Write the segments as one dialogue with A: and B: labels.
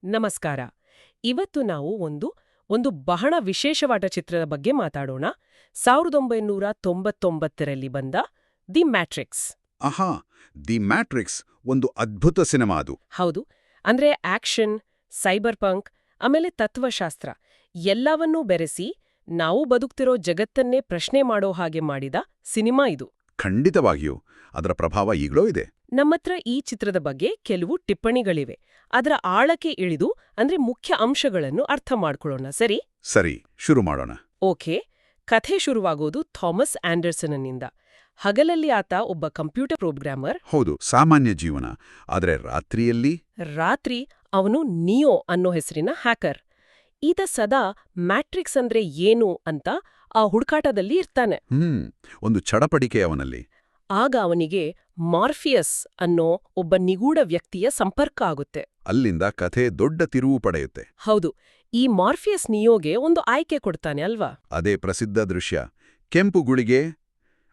A: ನಮಸ್ಕಾರ. ಇವತ್ತು ನಾವು ಒಂದು ಬಹಳ ವಿಶೇಷವಾದ ಚಿತ್ರದ ಬಗ್ಗೆ ಮಾತಾಡೋಣ. 1999ರಲ್ಲಿ ಬಂದ ದಿ ಮ್ಯಾಟ್ರಿಕ್ಸ್.
B: ಆಹಾ, ದಿ ಮ್ಯಾಟ್ರಿಕ್ಸ್ ಒಂದು ಅದ್ಭುತ ಸಿನಿಮಾ ಅದು.
A: ಹೌದು. ಅಂದ್ರೆ ಆಕ್ಷನ್, ಸೈಬರ್ ಪಂಕ್, ಆಮೇಲೆ ತತ್ವಶಾಸ್ತ್ರ ಎಲ್ಲವನ್ನೂ ಬೆರೆಸಿ ನಾವು ಬದುಕ್ತಿರೋ ಜಗತ್ತನ್ನೇ ಪ್ರಶ್ನೆ ಮಾಡೋ ಹಾಗೆ ಮಾಡಿದ ಸಿನಿಮಾ ಇದು.
B: ಖಂಡಿತವಾಗಿಯೂ ಅದರ ಪ್ರಭಾವ ಈಗಲೂ ಇದೆ.
A: ನಮ್ಮತ್ರ ಈ ಚಿತ್ರದ ಬಗ್ಗೆ ಕೆಲವು ಟಿಪ್ಪಣಿಗಳಿವೆ. ಅದರ ಆಳಕ್ಕೆ ಇಳಿದು ಅಂದ್ರೆ ಮುಖ್ಯ ಅಂಶಗಳನ್ನು ಅರ್ಥ ಮಾಡ್ಕೊಳ್ಳೋಣ, ಸರಿ?
B: ಸರಿ, ಶುರು ಮಾಡೋಣ.
A: ಓಕೆ. ಕಥೆ ಶುರುವಾಗೋದು ಥಾಮಸ್ ಆಂಡರ್ಸನ್ನಿಂದ. ಹಗಲಲ್ಲಿ ಆತ ಒಬ್ಬ ಕಂಪ್ಯೂಟರ್ ಪ್ರೋಗ್ರಾಮರ್.
B: ಹೌದು, ಸಾಮಾನ್ಯ ಜೀವನ. ಆದರೆ
A: ರಾತ್ರಿ ಅವನು ನಿಯೋ ಅನ್ನೋ ಹೆಸರಿನ ಹ್ಯಾಕರ್. ಈತ ಸದಾ ಮ್ಯಾಟ್ರಿಕ್ಸ್ ಅಂದ್ರೆ ಏನು ಅಂತ ಆ ಹುಡುಕಾಟದಲ್ಲಿ ಇರ್ತಾನೆ.
B: ಒಂದು ಚಡಪಡಿಕೆ ಅವನಲ್ಲಿ.
A: ಆಗ ಅವನಿಗೆ ಮಾರ್ಫಿಯಸ್ ಅನ್ನೋ ಒಬ್ಬ ನಿಗೂಢ ವ್ಯಕ್ತಿಯ ಸಂಪರ್ಕ ಆಗುತ್ತೆ.
B: ಅಲ್ಲಿಂದ ಕಥೆ ದೊಡ್ಡ ತಿರುವು ಪಡೆಯುತ್ತೆ.
A: ಹೌದು. ಈ ಮಾರ್ಫಿಯಸ್ ನಿಯೋಗೆ ಒಂದು ಆಯ್ಕೆ ಕೊಡ್ತಾನೆ ಅಲ್ವಾ?
B: ಅದೇ ಪ್ರಸಿದ್ಧ ದೃಶ್ಯ, ಕೆಂಪು ಗುಳಿಗೆ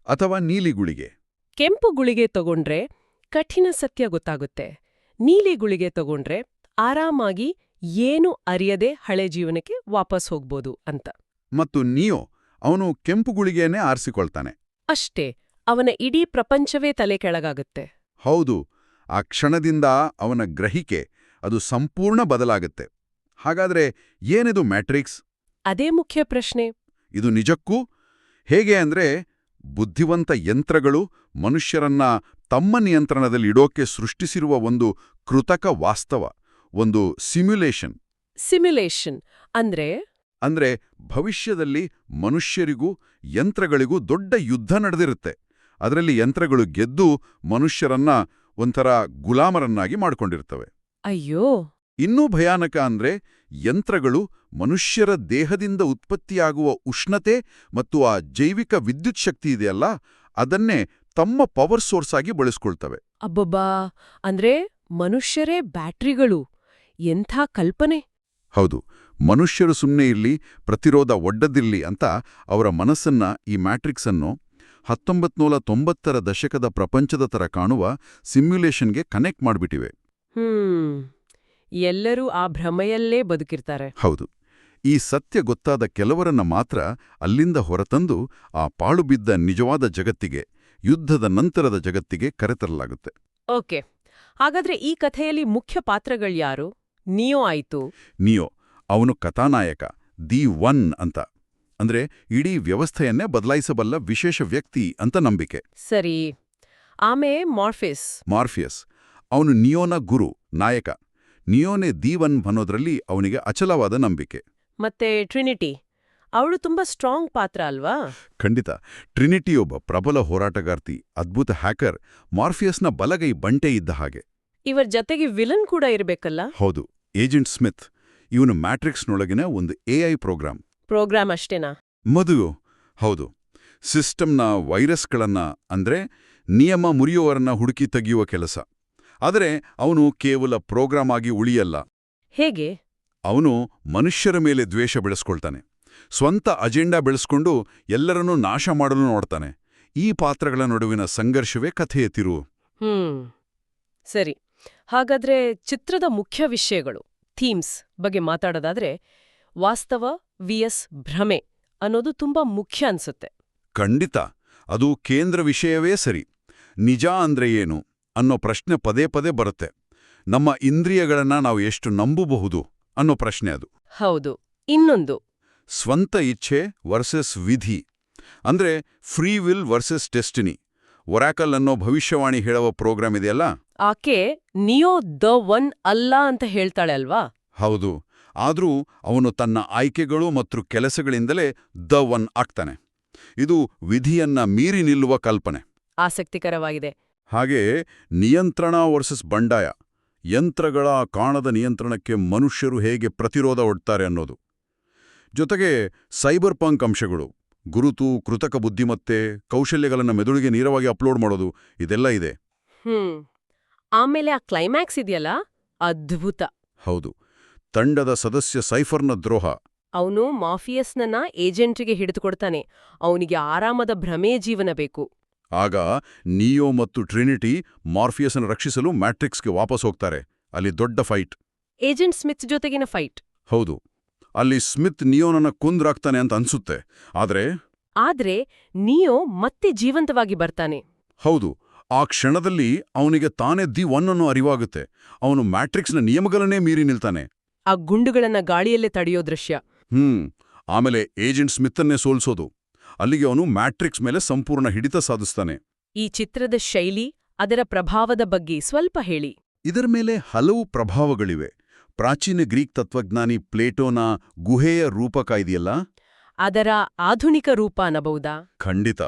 B: ಅಥವಾ ನೀಲಿ ಗುಳಿಗೆ.
A: ಕೆಂಪು ಗುಳಿಗೆ ತಗೊಂಡ್ರೆ ಕಠಿಣ ಸತ್ಯ ಗೊತ್ತಾಗುತ್ತೆ. ನೀಲಿ ಗುಳಿಗೆ ತಗೊಂಡ್ರೆ ಆರಾಮಾಗಿ ಏನು ಅರಿಯದೆ ಹಳೆ ಜೀವನಕ್ಕೆ ವಾಪಸ್ ಹೋಗ್ಬೋದು ಅಂತ.
B: ಮತ್ತು ನಿಯೋ ಅವನು ಕೆಂಪು ಗುಳಿಗೆಯನ್ನೇ ಆರಿಸಿಕೊಳ್ತಾನೆ.
A: ಅಷ್ಟೇ, ಅವನ ಇಡೀ ಪ್ರಪಂಚವೇ ತಲೆ ಕೆಳಗಾಗುತ್ತೆ.
B: ಹೌದು, ಆ ಕ್ಷಣದಿಂದ ಅವನ ಗ್ರಹಿಕೆ ಅದು ಸಂಪೂರ್ಣ ಬದಲಾಗುತ್ತೆ. ಹಾಗಾದ್ರೆ ಏನಿದು ಮ್ಯಾಟ್ರಿಕ್ಸ್?
A: ಅದೇ ಮುಖ್ಯ ಪ್ರಶ್ನೆ.
B: ಇದು ನಿಜಕ್ಕೂ ಹೇಗೆ ಅಂದ್ರೆ, ಬುದ್ಧಿವಂತ ಯಂತ್ರಗಳು ಮನುಷ್ಯರನ್ನ ತಮ್ಮ ನಿಯಂತ್ರಣದಲ್ಲಿ ಇಡೋಕೆ ಸೃಷ್ಟಿಸಿರುವ ಒಂದು ಕೃತಕ ವಾಸ್ತವ, ಒಂದು
A: ಸಿಮ್ಯುಲೇಷನ್ ಅಂದ್ರೆ
B: ಭವಿಷ್ಯದಲ್ಲಿ ಮನುಷ್ಯರಿಗೂ ಯಂತ್ರಗಳಿಗೂ ದೊಡ್ಡ ಯುದ್ಧ ನಡೆದಿರುತ್ತೆ. ಅದರಲ್ಲಿ ಯಂತ್ರಗಳು ಗೆದ್ದು ಮನುಷ್ಯರನ್ನ ಒಂಥರ ಗುಲಾಮರನ್ನಾಗಿ ಮಾಡ್ಕೊಂಡಿರ್ತವೆ.
A: ಅಯ್ಯೋ!
B: ಇನ್ನೂ ಭಯಾನಕ ಅಂದ್ರೆ, ಯಂತ್ರಗಳು ಮನುಷ್ಯರ ದೇಹದಿಂದ ಉತ್ಪತ್ತಿಯಾಗುವ ಉಷ್ಣತೆ ಮತ್ತು ಆ ಜೈವಿಕ ವಿದ್ಯುತ್ ಶಕ್ತಿ ಇದೆಯಲ್ಲ, ಅದನ್ನೇ ತಮ್ಮ ಪವರ್ ಸೋರ್ಸ್ ಆಗಿ ಬಳಸ್ಕೊಳ್ತವೆ.
A: ಅಬ್ಬಬ್ಬಾ! ಅಂದ್ರೆ ಮನುಷ್ಯರೇ ಬ್ಯಾಟ್ರಿಗಳು. ಎಂಥ ಕಲ್ಪನೆ!
B: ಹೌದು, ಮನುಷ್ಯರು ಸುಮ್ಮನೆ ಇರ್ಲಿ, ಪ್ರತಿರೋಧ ಒಡ್ಡದಿರ್ಲಿ ಅಂತ ಅವರ ಮನಸ್ಸನ್ನ ಈ ಮ್ಯಾಟ್ರಿಕ್ಸ್ ಅನ್ನು 1990ರ ದಶಕದ ಪ್ರಪಂಚದ ತರ ಕಾಣುವ ಸಿಮ್ಯುಲೇಷನ್ಗೆ ಕನೆಕ್ಟ್ ಮಾಡಿಬಿಟ್ಟಿವೆ.
A: ಎಲ್ಲರೂ ಆ ಭ್ರಮೆಯಲ್ಲೇ ಬದುಕಿರ್ತಾರೆ.
B: ಹೌದು. ಈ ಸತ್ಯ ಗೊತ್ತಾದ ಕೆಲವರನ್ನ ಮಾತ್ರ ಅಲ್ಲಿಂದ ಹೊರತಂದು ಆ ಪಾಳುಬಿದ್ದ ನಿಜವಾದ ಜಗತ್ತಿಗೆ, ಯುದ್ಧದ ನಂತರದ ಜಗತ್ತಿಗೆ ಕರೆತರಲಾಗುತ್ತೆ.
A: ಓಕೆ. ಹಾಗಾದ್ರೆ ಈ ಕಥೆಯಲ್ಲಿ ಮುಖ್ಯ ಪಾತ್ರಗಳ್ಯಾರು? ನಿಯೋ ಆಯ್ತು.
B: ನಿಯೋ ಅವನು ಕಥಾನಾಯಕ, ದಿ ಒನ್ ಅಂತ. ಅಂದ್ರೆ ಇಡೀ ವ್ಯವಸ್ಥೆಯನ್ನೇ ಬದಲಾಯಿಸಬಲ್ಲ ವಿಶೇಷ ವ್ಯಕ್ತಿ ಅಂತ ನಂಬಿಕೆ.
A: ಸರಿ. ಆಮೇಲೆ
B: ಮಾರ್ಫಿಯಸ್ ಅವನು ನಿಯೋನ ಗುರು, ನಾಯಕ. ನಿಯೋನೇ ದಿ ಒನ್ ಅನ್ನೋದ್ರಲ್ಲಿ ಅವನಿಗೆ ಅಚಲವಾದ ನಂಬಿಕೆ.
A: ಮತ್ತೆ ಟ್ರಿನಿಟಿ, ಅವಳು ತುಂಬಾ ಸ್ಟ್ರಾಂಗ್ ಪಾತ್ರ ಅಲ್ವಾ?
B: ಖಂಡಿತ. ಟ್ರಿನಿಟಿ ಒಬ್ಬ ಪ್ರಬಲ ಹೋರಾಟಗಾರ್ತಿ, ಅದ್ಭುತ ಹ್ಯಾಕರ್, ಮಾರ್ಫಿಯಸ್ನ ಬಲಗೈ ಬಂಟೆ ಇದ್ದ ಹಾಗೆ.
A: ಇವರ ಜೊತೆಗೆ ವಿಲನ್ ಕೂಡ ಇರಬೇಕಲ್ಲ?
B: ಹೌದು, ಏಜೆಂಟ್ ಸ್ಮಿತ್. ಇವನು ಮ್ಯಾಟ್ರಿಕ್ಸ್ನೊಳಗಿನ ಒಂದು AI ಪ್ರೋಗ್ರಾಮ್
A: ಅಷ್ಟೇನಾ?
B: ಹೌದು. ಸಿಸ್ಟಮ್ನ ವೈರಸ್ಗಳನ್ನ ಅಂದ್ರೆ ನಿಯಮ ಮುರಿಯುವವರನ್ನ ಹುಡುಕಿ ತೆಗೆಯುವ ಕೆಲಸ. ಆದರೆ ಅವನು ಕೇವಲ ಪ್ರೋಗ್ರಾಮ್ ಆಗಿ ಉಳಿಯಲ್ಲ.
A: ಹೇಗೆ?
B: ಅವನು ಮನುಷ್ಯರ ಮೇಲೆ ದ್ವೇಷ ಬೆಳೆಸ್ಕೊಳ್ತಾನೆ. ಸ್ವಂತ ಅಜೆಂಡಾ ಬೆಳೆಸ್ಕೊಂಡು ಎಲ್ಲರನ್ನೂ ನಾಶ ಮಾಡಲು ನೋಡ್ತಾನೆ. ಈ ಪಾತ್ರಗಳ ನಡುವಿನ ಸಂಘರ್ಷವೇ ಕಥೆಯ ತಿರುವು.
A: ಸರಿ. ಹಾಗಾದ್ರೆ ಚಿತ್ರದ ಮುಖ್ಯ ವಿಷಯಗಳು, ಥೀಮ್ಸ್ ಬಗ್ಗೆ ಮಾತಾಡೋದಾದ್ರೆ, ವಾಸ್ತವ vs ಭ್ರಮೆ ಅನ್ನೋದು ತುಂಬಾ ಮುಖ್ಯ ಅನ್ಸುತ್ತೆ.
B: ಖಂಡಿತ. ಅದು ಕೇಂದ್ರ ವಿಷಯವೇ ಸರಿ. ನಿಜ ಅಂದ್ರೆ ಏನು ಅನ್ನೋ ಪ್ರಶ್ನೆ ಪದೇ ಪದೇ ಬರುತ್ತೆ. ನಮ್ಮ ಇಂದ್ರಿಯಗಳನ್ನ ನಾವು ಎಷ್ಟು ನಂಬಬಹುದು ಅನ್ನೋ ಪ್ರಶ್ನೆ ಅದು.
A: ಹೌದು. ಇನ್ನೊಂದು,
B: ಸ್ವಂತ ಇಚ್ಛೆ ವರ್ಸಸ್ ವಿಧಿ. ಅಂದ್ರೆ free will versus destiny. Oracle ಅನ್ನೋ ಭವಿಷ್ಯವಾಣಿ ಹೇಳುವ ಪ್ರೋಗ್ರಾಮ್ ಇದೆಯಲ್ಲ,
A: ಆಕೆ ನಿಯೋ ದ ಒನ್ ಅಲ್ಲ ಅಂತ ಹೇಳ್ತಾಳೆ ಅಲ್ವಾ?
B: ಹೌದು. ಆದ್ರೂ ಅವನು ತನ್ನ ಆಯ್ಕೆಗಳು ಮತ್ತು ಕೆಲಸಗಳಿಂದಲೇ ದ ಒನ್ ಆಗ್ತಾನೆ. ಇದು ವಿಧಿಯನ್ನ ಮೀರಿ ನಿಲ್ಲುವ ಕಲ್ಪನೆ.
A: ಆಸಕ್ತಿಕರವಾಗಿದೆ.
B: ಹಾಗೆ ನಿಯಂತ್ರಣ ವರ್ಸಸ್ ಬಂಡಾಯ. ಯಂತ್ರಗಳ ಕಾಣದ ನಿಯಂತ್ರಣಕ್ಕೆ ಮನುಷ್ಯರು ಹೇಗೆ ಪ್ರತಿರೋಧ ಒಡ್ತಾರೆ ಅನ್ನೋದು. ಜೊತೆಗೆ ಸೈಬರ್ ಪಂಕ್ ಅಂಶಗಳು, ಗುರುತು, ಕೃತಕ ಬುದ್ಧಿಮತ್ತೆ, ಕೌಶಲ್ಯಗಳನ್ನು ಮೆದುಳಿಗೆ ನೇರವಾಗಿ ಅಪ್ಲೋಡ್ ಮಾಡೋದು, ಇದೆಲ್ಲ ಇದೆ.
A: ಆಮೇಲೆ ಆ ಕ್ಲೈಮ್ಯಾಕ್ಸ್ ಇದೆಯಲ್ಲ, ಅದ್ಭುತ.
B: ಹೌದು. ತಂಡದ ಸದಸ್ಯ ಸೈಫರ್ನ ದ್ರೋಹ.
A: ಅವನು ಮಾಫಿಯಸ್ನ ಏಜೆಂಟ್ಗೆ ಹಿಡಿದುಕೊಡ್ತಾನೆ. ಅವನಿಗೆ ಆರಾಮದ ಭ್ರಮೆ ಜೀವನ ಬೇಕು.
B: ಆಗ ನಿಯೋ ಮತ್ತು ಟ್ರಿನಿಟಿ ಮಾರ್ಫಿಯಸ್ನ ರಕ್ಷಿಸಲು ಮ್ಯಾಟ್ರಿಕ್ಸ್ಗೆ ವಾಪಸ್ ಹೋಗ್ತಾರೆ. ಅಲ್ಲಿ ದೊಡ್ಡ ಫೈಟ್.
A: ಏಜೆಂಟ್ ಸ್ಮಿತ್ ಜೊತೆಗಿನ ಫೈಟ್.
B: ಹೌದು, ಅಲ್ಲಿ ಸ್ಮಿತ್ ನಿಯೋನನ್ನ ಕೊಂದ್ರಾಗ್ತಾನೆ ಅಂತ ಅನ್ಸುತ್ತೆ.
A: ಆದ್ರೆ ನಿಯೋ ಮತ್ತೆ ಜೀವಂತವಾಗಿ ಬರ್ತಾನೆ.
B: ಹೌದು, ಆ ಕ್ಷಣದಲ್ಲಿ ಅವನಿಗೆ ತಾನೇ ದಿ ಒನ್ ಅನ್ನೋ ಅರಿವಾಗುತ್ತೆ. ಅವನು ಮ್ಯಾಟ್ರಿಕ್ಸ್ನ ನಿಯಮಗಳನ್ನೇ ಮೀರಿ ನಿಲ್ತಾನೆ.
A: ಆ ಗುಂಡುಗಳನ್ನ ಗಾಳಿಯಲ್ಲೇ ತಡೆಯೋ ದೃಶ್ಯ.
B: ಆಮೇಲೆ ಏಜೆಂಟ್ ಸ್ಮಿತ್ತನ್ನೇ ಸೋಲ್ಸೋದು. ಅಲ್ಲಿಗೆ ಅವನು ಮ್ಯಾಟ್ರಿಕ್ಸ್ ಮೇಲೆ ಸಂಪೂರ್ಣ ಹಿಡಿತ ಸಾಧಿಸ್ತಾನೆ.
A: ಈ ಚಿತ್ರದ ಶೈಲಿ, ಅದರ ಪ್ರಭಾವದ ಬಗ್ಗೆ ಸ್ವಲ್ಪ ಹೇಳಿ.
B: ಇದರ ಮೇಲೆ ಹಲವು ಪ್ರಭಾವಗಳಿವೆ. ಪ್ರಾಚೀನ ಗ್ರೀಕ್ ತತ್ವಜ್ಞಾನಿ ಪ್ಲೇಟೋನ ಗುಹೆಯ ರೂಪಕ ಇದೆಯಲ್ಲ,
A: ಅದರ ಆಧುನಿಕ ರೂಪ ಅನ್ನಬಹುದಾ?
B: ಖಂಡಿತ.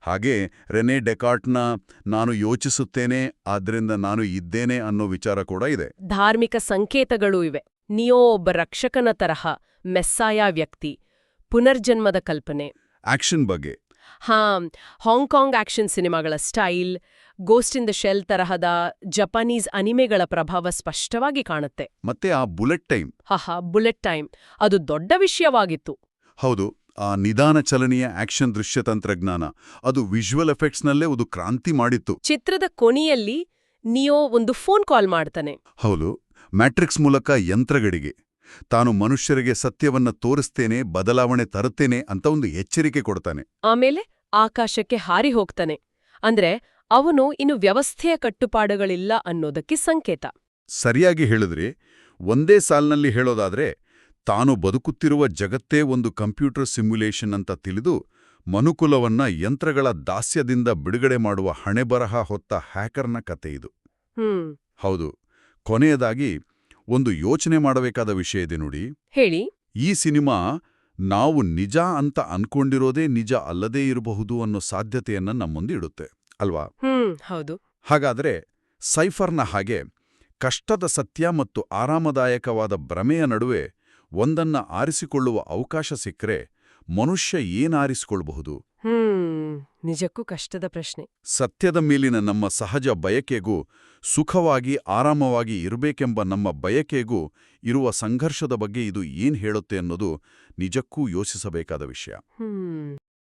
B: ಹಾಗೆ ರೆನೆ ಡೆಕಾರ್ಟ್ನ ನಾನು ಯೋಚಿಸುತ್ತೇನೆ ಆದ್ದರಿಂದ ನಾನು ಇದ್ದೇನೆ ಅನ್ನೋ ವಿಚಾರ ಕೂಡ ಇದೆ.
A: ಧಾರ್ಮಿಕ ಸಂಕೇತಗಳೂ ಇವೆ. ನಿಯೋ ಒಬ್ಬ ರಕ್ಷಕನ ತರಹ, ಮೆಸ್ಸಾಯ ವ್ಯಕ್ತಿ, ಪುನರ್ಜನ್ಮದ ಕಲ್ಪನೆ.
B: ಆಕ್ಷನ್ ಬಗ್ಗೆ
A: ಹಾಂಗ್ಕಾಂಗ್ ಆಕ್ಷನ್ ಸಿನಿಮಾಗಳ style, ghost in the shell ತರಹದ ಜಪಾನೀಸ್ ಅನಿಮೆಗಳ ಪ್ರಭಾವ ಸ್ಪಷ್ಟವಾಗಿ ಕಾಣುತ್ತೆ.
B: ಮತ್ತೆ ಆ ಬುಲೆಟ್ ಟೈಮ್.
A: ಬುಲೆಟ್ ಟೈಮ್ ಅದು ದೊಡ್ಡ ವಿಷಯವಾಗಿತ್ತು.
B: ಹೌದು, ಆ ನಿಧಾನ ಚಲನೆಯ ಆಕ್ಷನ್ ದೃಶ್ಯ ತಂತ್ರಜ್ಞಾನ, ಅದು ವಿಜುವಲ್ ಎಫೆಕ್ಟ್ಸ್ನಲ್ಲೇ ಒಂದು ಕ್ರಾಂತಿ ಮಾಡಿತ್ತು.
A: ಚಿತ್ರದ ಕೊನೆಯಲ್ಲಿ ನಿಯೋ ಒಂದು ಫೋನ್ ಕಾಲ್ ಮಾಡ್ತಾನೆ.
B: ಹೌದು, ಮ್ಯಾಟ್ರಿಕ್ಸ್ ಮೂಲಕ ಯಂತ್ರಗಳಿಗೆ ತಾನು ಮನುಷ್ಯರಿಗೆ ಸತ್ಯವನ್ನ ತೋರಿಸ್ತೇನೆ, ಬದಲಾವಣೆ ತರುತ್ತೇನೆ ಅಂತ ಒಂದು ಎಚ್ಚರಿಕೆ ಕೊಡ್ತಾನೆ.
A: ಆಮೇಲೆ ಆಕಾಶಕ್ಕೆ ಹಾರಿ ಹೋಗ್ತಾನೆ. ಅಂದ್ರೆ ಅವನು ಇನ್ನು ವ್ಯವಸ್ಥೆಯ ಕಟ್ಟುಪಾಡುಗಳಿಲ್ಲ ಅನ್ನೋದಕ್ಕೆ ಸಂಕೇತ.
B: ಸರಿಯಾಗಿ ಹೇಳಿದ್ರಿ. ಒಂದೇ ಸಾಲಿನಲ್ಲಿ ಹೇಳೋದಾದ್ರೆ, ತಾನು ಬದುಕುತ್ತಿರುವ ಜಗತ್ತೇ ಒಂದು ಕಂಪ್ಯೂಟರ್ ಸಿಮ್ಯುಲೇಷನ್ ಅಂತ ತಿಳಿದು ಮನುಕುಲವನ್ನ ಯಂತ್ರಗಳ ದಾಸ್ಯದಿಂದ ಬಿಡುಗಡೆ ಮಾಡುವ ಹಣೆಬರಹ ಹೊತ್ತ ಹ್ಯಾಕರ್ನ ಕತೆ ಇದು. ಹೌದು. ಕೊನೆಯದಾಗಿ ಒಂದು ಯೋಚನೆ ಮಾಡಬೇಕಾದ ವಿಷಯ ಇದೆ ನೋಡಿ.
A: ಹೇಳಿ. ಈ
B: ಸಿನಿಮಾ ನಾವು ನಿಜ ಅಂತ ಅನ್ಕೊಂಡಿರೋದೇ ನಿಜ ಅಲ್ಲದೇ ಇರಬಹುದು ಅನ್ನೋ ಸಾಧ್ಯತೆಯನ್ನ ನಮ್ಮುಂದೆ ಇಡುತ್ತೆ ಅಲ್ವಾ?
A: ಹೌದು.
B: ಹಾಗಾದ್ರೆ ಸೈಫರ್ನ ಹಾಗೆ ಕಷ್ಟದ ಸತ್ಯ ಮತ್ತು ಆರಾಮದಾಯಕವಾದ ಭ್ರಮೆಯ ನಡುವೆ ಒಂದನ್ನ ಆರಿಸಿಕೊಳ್ಳುವ ಅವಕಾಶ ಸಿಕ್ಕರೆ ಮನುಷ್ಯ ಏನಾರಿಸಿಕೊಳ್ಳಬಹುದು?
A: ನಿಜಕ್ಕೂ ಕಷ್ಟದ ಪ್ರಶ್ನೆ.
B: ಸತ್ಯದ ಮೇಲಿನ ನಮ್ಮ ಸಹಜ ಬಯಕೆಗೂ, ಸುಖವಾಗಿ ಆರಾಮವಾಗಿ ಇರಬೇಕೆಂಬ ನಮ್ಮ ಬಯಕೆಗೂ ಇರುವ ಸಂಘರ್ಷದ ಬಗ್ಗೆ ಇದು ಏನ್ ಹೇಳುತ್ತೆ ಅನ್ನೋದು ನಿಜಕ್ಕೂ ಯೋಚಿಸಬೇಕಾದ ವಿಷಯ.